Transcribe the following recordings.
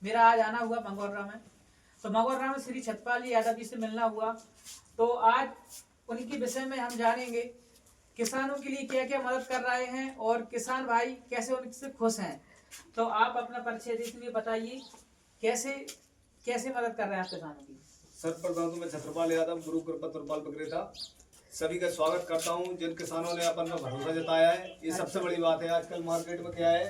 मेरा आज आना हुआ मंगोरा में, तो मंगोरा में श्री छत्रपाल यादव जी से मिलना हुआ। तो आज उनके विषय में हम जानेंगे किसानों के लिए क्या क्या मदद कर रहे हैं और किसान भाई कैसे उनसे खुश हैं। तो आप अपना परिचय देते हुए बताइए कैसे कैसे मदद कर रहे हैं आप किसानों की। सर्वप्रथम तो मैं छत्रपाल यादव गुरु कृपा तुरपाल विक्रेता सभी का स्वागत करता हूं। जिन किसानों ने अपन में भरोसा जताया है, ये सबसे बड़ी बात है। आजकल मार्केट में क्या है,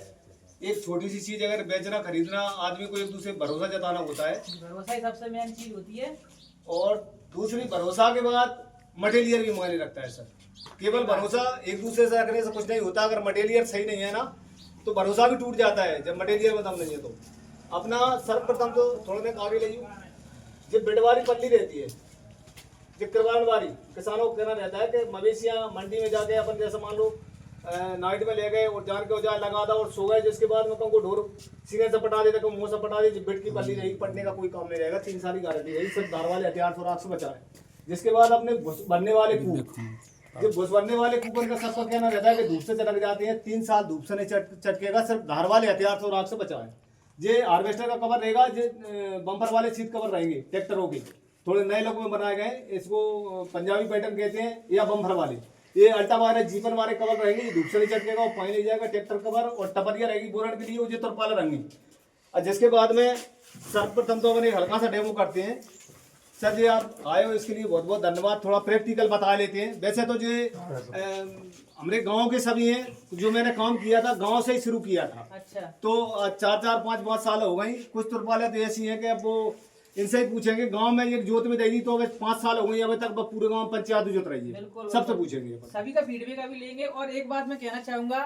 एक छोटी सी चीज अगर बेचना खरीदना, आदमी को एक दूसरे भरोसा जताना होता है। भरोसा ही सबसे मेन चीज होती है। और दूसरी भरोसा के बाद मटेरियल भी मायने रखता है सर। केवल भरोसा एक दूसरे से रखने से कुछ नहीं होता। अगर मटेरियल सही नहीं है ना तो भरोसा भी टूट जाता है। जब मटेरियल में दम नहीं है तो अपना सर्वप्रथम तो थोड़ा देर आगे ले जो बिडवारी पल्ली रहती है, जो किरवानवारी, किसानों को कहना रहता है कि मवेशियाँ मंडी में जाके अपन जैसे मान लो नाइट में ले गए और जान के औजार लगा था और सो गए, जिसके बाद में तुमको ढोर सीने से पटा देते, मुंह से पटा दे, बिट की पल्ली रहेगी, पटने का कोई काम नहीं रहेगा। 3 साल की गारंटी रहेगी, सिर्फ धार वाले हथियार और आग से बचा है। जिसके बाद अपने घुस भरने वाले कूप, जो घुस भरने वाले कूपन का सबका कहना रहता है कि धूप से चटक जाते हैं। 3 साल धूप से नहीं चटकेगा, सिर्फ धार वाले हथियार और आग से बचा है। ये हार्वेस्टर का कवर रहेगा, जो बम्पर वाले सीट कवर रहेंगे ट्रैक्टरों के, थोड़े नए लोगों में बनाए गए। इसको पंजाबी पैटर्न कहते हैं या बम्पर वाले। ये अल्टा वाले जीपन वाले कवर रहेंगे, ये धूप से नहीं चटकेगा और पानी नहीं जाएगा। ट्रैक्टर कवर और टपरिया रहेगी बोरन के लिए, वो जो तुरपाल रंगी। और जिसके बाद में सर्वप्रथम तो अपने हल्का सा डेमो करते हैं। सर जी आप आए हो इसके लिए बहुत बहुत धन्यवाद। थोड़ा प्रैक्टिकल बता लेते हैं। वैसे तो जो हमारे गांव के सभी हैं, जो मैंने काम किया था गांव से ही शुरू किया था। अच्छा। तो 4-4, 5-5 साल हो गई। कुछ तुरपालें तो ऐसी हैं कि अब वो इनसे ही पूछेंगे। गांव में एक जोत में देगी तो अभी 5 साल हो गई, अभी तक पूरे गांव पंचायत जोत रही है। सबसे पूछेंगे, सभी का फीडबैक भी लेंगे। और एक बात मैं कहना चाहूंगा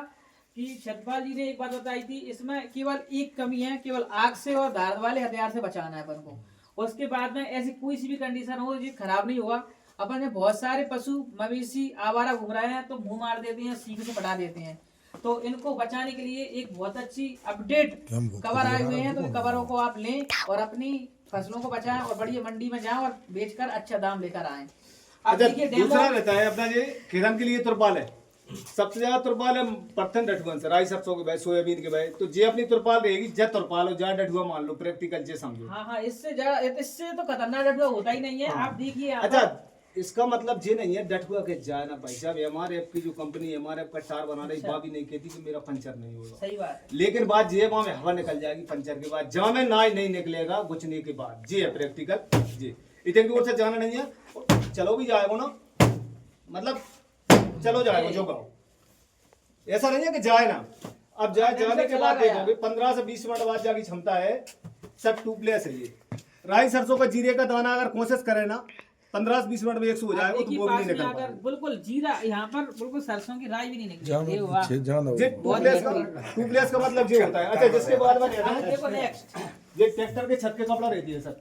कि छत्रपाल जी ने एक बात बताई थी, इसमें केवल एक कमी है, केवल आग से और धार वाले हथियार से बचाना है अपन को। उसके बाद में ऐसी कोई सी भी कंडीशन हो जो खराब नहीं होगा। अपन में बहुत सारे पशु मवेशी आवारा घूम रहे हैं तो मुंह मार देते हैं, सींग से पटा देते हैं। तो इनको बचाने के लिए एक बहुत अच्छी अपडेट कवर आए हुए हैं। तो कवरों को आप लें और अपनी फसलों को बचाएं और बढ़िया मंडी में जाएं और बेचकर अच्छा दाम लेकर आएं। अब देखिए दूसरा रहता है अपना ये खेतन के लिए तुरपाल है। सबसे ज्यादा तुरपाल है परथन डठुआ से, राई सरसों के भाई, सोयाबीन के भाई। तो जे अपनी तुरपाल रहेगी, जब तुरपाल हो जा डठुआ मान लो, प्रैक्टिकल जे समझो। हाँ, इससे तो खतरनाक डठुआ होता ही नहीं है। आप देखिए। अच्छा, इसका मतलब ये नहीं है डठुआ के जाए ना भाई साहब। हमारे की जो कंपनी है, हमारे का टायर बना रही, बाबी नहीं कहती कि मेरा पंचर नहीं होगा। सही बात। लेकिन बात ये वहां में हवा निकल जाएगी पंचर के बाद, जहाँ में नाई नहीं निकलेगा गुचने के बाद। जी है प्रैक्टिकल जी। इतने की ओर से जाना नहीं है, चलो भी जाएगा ना, मतलब चलो जाएगा जो गाँव, ऐसा नहीं है कि जाए ना। अब जाने के बाद देखोगे 15 से 20 मिनट बाद जाकी क्षमता है। सब टूपलेस है ये। राई सरसों का जीरे का दाना अगर कोशिश करे ना 15 से 20 मिनट में 100 हो जाएगा, तो वो भी नहीं निकल पाएगा। बिल्कुल जीरा यहाँ पर बिल्कुल सरसों की राई भी नहीं निकली। टूपलेस का मतलब ये होता है। अच्छा, जिसके बाद में देखो नेक्स्ट, ये ट्रैक्टर के छत के कपड़ा रहती है सर,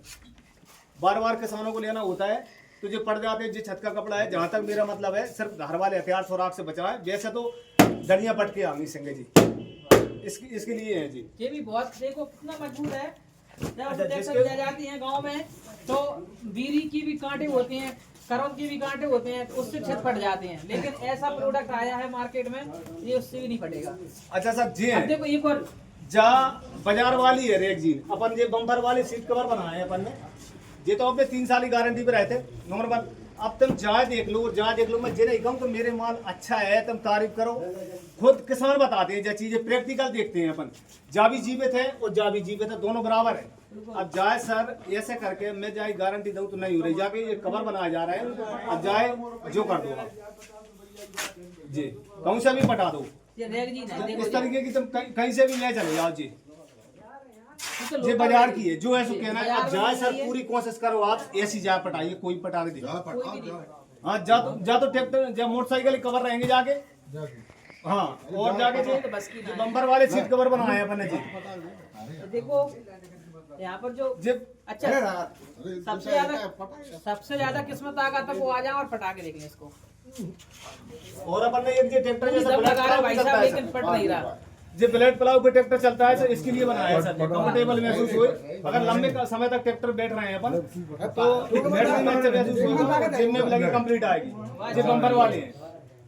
बार किसानों को लेना होता है तो जो पड़ जाते हैं। जो छत का कपड़ा है, जहाँ तक मेरा मतलब है, सिर्फ धार वाले हथियार और आग से बचा है। वैसे तो दलिया पटके आंगी सिंगे जी, इसके लिए है जी। ये भी बहुत देखो कितना मजबूत है। जब ट्रैक्टर जाती हैं गांव में तो बीरी की भी कांटे होते हैं, करौंद की भी कांटे होते हैं, तो उससे छत फट जाते हैं। लेकिन ऐसा प्रोडक्ट आया है मार्केट में, ये उससे भी नहीं फटेगा। अच्छा सर जी है। देखो एक और जहाँ बाजार वाली है रेक जी, अपन ये बम्पर वाले सीट कवर बनाए हैं अपन ने। ये तो अपने 3 साल की गारंटी पे रहते नंबर 1। अब तुम जहाँ देख लो, मैं ये नहीं कहूँ कि मेरे माल अच्छा है, तुम तारीफ करो। खुद किसान बताते हैं जो चीजें प्रैक्टिकल देखते हैं अपन। जा भी जीवित है और जा भी जीवित है, दोनों बराबर है। अब जाए सर ऐसे करके मैं जाए गारंटी दूं तो नहीं हो रही। जाके ये कवर बनाया जा रहा है, अब जाए जो कर दो आप जी, कहूँ से भी पटा दो। इस तरीके की तुम कहीं से भी ले चले जाओ जी। ये बाजार की है जो ऐसा कहना है। अब जाए सर पूरी कोशिश करो आप, ऐसी जाए पटाइए, कोई पटा के दे। हाँ, जा तो ट्रैक्टर जब मोटरसाइकिल कवर रहेंगे जाके। हाँ, और जाके जो बम्पर वाले सीट कवर बनाए हैं अपन ने जी। देखो यहाँ पर जो अच्छा सबसे ज्यादा किस्मत आगा तक वो आ जाए और पटा के देखें इसको। और अपन ने एक ट्रैक्टर जैसा भाई साहब, लेकिन पट नहीं रहा। जो ब्लेड प्लाव पे ट्रैक्टर चलता है, तो इसके लिए बनाया है सर, कंफर्टेबल महसूस हो। अगर लंबे समय तक ट्रैक्टर बैठ रहे हैं अपन तो बैठने में अच्छा महसूस होगा, जिम में लगी कंप्लीट आएगी। जो बम्पर वाले हैं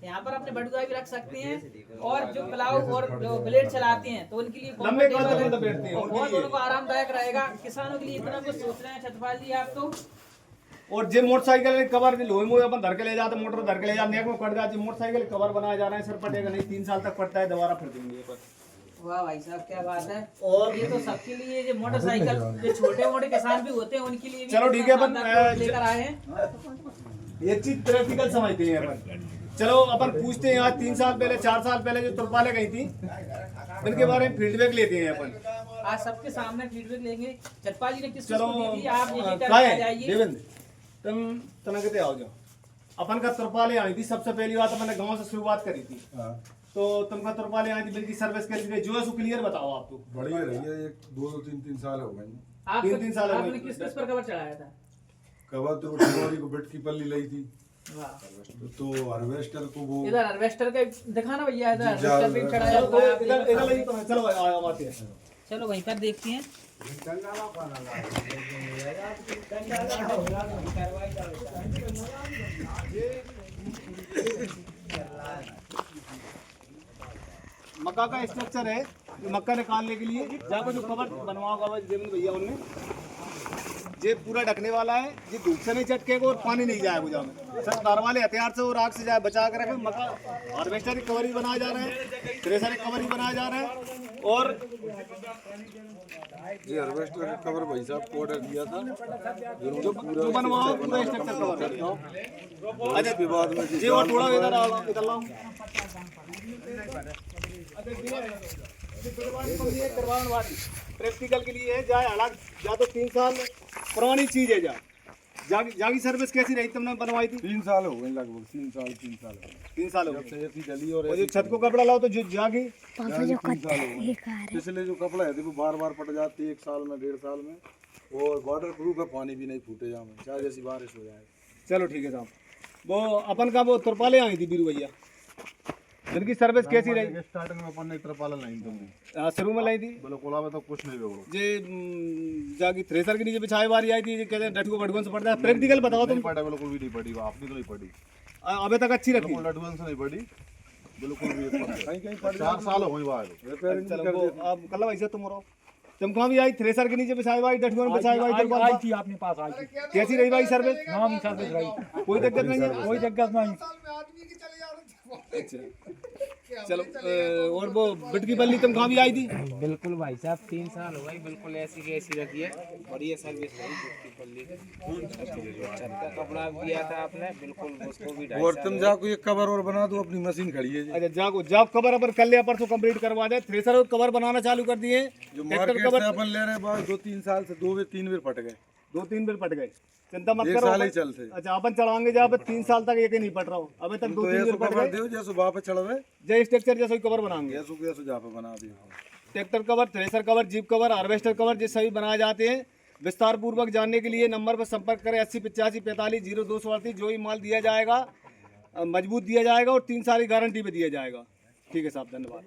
यहाँ पर अपने बटुआ भी रख सकते हैं, और जो प्लाव और जो ब्लेड चलाते हैं तो उनके लिए लंबे comfortable कदम है, में बैठते हैं, और उनके बहुत लिए। उनको आरामदायक रहेगा। किसानों के लिए इतना कुछ सोच रहे हैं छतरपाल जी आप तो। और जे मोटरसाइकिल कवर लोहे मोहे अपन धर के ले जाते, मोटर धर के ले जाते, नेक में कट जाती, मोटरसाइकिल कवर बनाया जा रहा है, सर पटेगा नहीं, 3 साल तक पड़ता है, दोबारा फिर देंगे ये पर। वाह भाई साहब क्या बात है। और ये तो सबके लिए, जो मोटरसाइकिल जो छोटे मोटे किसान भी होते हैं उनके लिए भी चलो ठीक है, अपन लेकर आए हैं। ये चीज प्रैक्टिकल समझते हैं अपन। चलो अपन पूछते हैं, आज 3 साल पहले 4 साल पहले जो तुरपाले गई थी इनके बारे में फीडबैक लेते हैं अपन। आज सबके सामने फीडबैक लेंगे। छतरपाल जी ने किस चलो दी थी, आप यही करके काय आ जाइए। देवेंद्र तुम तना कहते आओ जाओ। अपन का तुरपाले आई थी, सबसे पहली बात मैंने गांव से शुरुआत करी थी, तो तुमका तुरपाले आई थी, बिल्कुल सर्विस के लिए जो है सो क्लियर बताओ आप तो। बढ़िया रही है, एक 2-3 साल हो गए। आप 3 साल हो गए। आपने किस किस पर कवर चढ़ाया था? कवर तो ठिगोरी को बेट की पल्ली लाई थी, वाह। तो हार्वेस्टर को वो इधर हार्वेस्टर का दिखाना भैया, इधर जी, हार्वेस्टर भी चढ़ाया चलो हुआ है, आप इधर ये इधर बताओ। लगी तो चलो आओ आते हैं। चलो वहीं पर देखते हैं। मक्का का स्ट्रक्चर है, मक्का निकालने के लिए जहाँ पर जो कवर बनवाओ होगा देवेंद्र भैया उनने, ये पूरा ढकने वाला है, ये धूप से नहीं चटकेगा और पानी नहीं जाएगा जहाँ में। सर तार वाले हथियार से और आग से जाए बचा के रखें। मक्का हार्वेस्टर की कवर ही बनाया जा रहा है, थ्रेसर की कवर ही बनाया जा रहा है, और जी हार्वेस्टर का कवर भाई साहब को ऑर्डर दिया था, जो बनवाओ पूरा स्ट्रक्चर कवर। अच्छा विवाद में जी और थोड़ा इधर आओ, इधर लाओ। प्रैक्टिकल के लिए है, जाए अलग जा तो 3 साल पुरानी चीज है, जागी सर्विस कैसी रही तुमने बनवाई थी? 3 साल हो गए लगभग, 3 साल 3 साल हो जब गए। से ऐसी डली और और जो छत को कपड़ा लाओ तो जो जागी 3 साल हो गए। पिछले जो कपड़ा है देखो बार बार पट जाती है, 1 साल में 1.5 साल में, और वाटर प्रूफ है, पानी भी नहीं फूटे जाए में, चाहे जैसी बारिश हो जाए। चलो ठीक है साहब। वो अपन का वो तुरपाले आई थी बीरू भैया, जिनकी सर्विस कैसी रही? स्टार्टिंग में अपन ने ट्रपाला लाइन तुमने शुरू में लाई थी बोलो कोला में तो कुछ नहीं बिगड़ो, जे जागी थ्रेसर के नीचे बिछाए बारी आई थी, कहते हैं डटको बटगन से पड़ता है। प्रैक्टिकल बताओ तुम। नहीं पड़ा, बिल्कुल भी नहीं पड़ी, आपने तो नहीं पड़ी, अबे तक अच्छी रखी। बिल्कुल लटवन से नहीं पड़ी, बिल्कुल भी कहीं कहीं पड़ 4 साल हो गई बाहर रिपेयरिंग चलो कर वो दी। अब कल वैसे तुम रहो, तुम कहाँ भी आई थ्रेसर के नीचे बिछाए भाई डटको में बिछाए भाई तुरपाल आई थी आपने पास आई थी, कैसी रही भाई सर्विस? नाम ही सर्विस रही, कोई दिक्कत नहीं है? कोई दिक्कत नहीं। चलो और वो बिट की बल्ली तुम कहाँ भी आई थी? बिल्कुल भाई साहब 3 साल हो गए, बिल्कुल ऐसी की ऐसी रखी है, बढ़िया सर्विस रही की पल्ली। छत का कपड़ा दिया था आपने, बिल्कुल उसको भी 2.5 और साल तुम जाको एक कवर और बना दो, अपनी मशीन खड़ी है जी। अच्छा जागो जॉब कवर अपन कल या परसों कंप्लीट करवा दे। थ्रेसर और कवर बनाना चालू कर दिए, जो ट्रैक्टर मार्केट कवर से अपन ले रहे हैं बात 2-3 साल से 2-3 बार फट गए, 2-3 बिल पट गए, चिंता मत 1 करो। साल ही चलते। अच्छा अपन चढ़ाएंगे जहाँ पे 3 साल तक एक ही नहीं पट रहा हूँ, अभी तक तो 2-3 ऐसो बिल पट कवर गए। दो जैसो वहाँ पे चढ़वे, जय स्ट्रक्चर जैसा ही कवर बनाएंगे, ऐसो के ऐसो जहाँ पे बना दियो। Tractor cover, thresher cover, jeep cover, harvester cover जैसे सभी बनाए जाते हैं। विस्तार पूर्वक जानने के लिए नंबर पर संपर्क करें 80 85 45 0238। जो ही माल दिया जाएगा मजबूत दिया जाएगा और 3 साल की गारंटी पे दिया जाएगा। ठीक है साहब, धन्यवाद।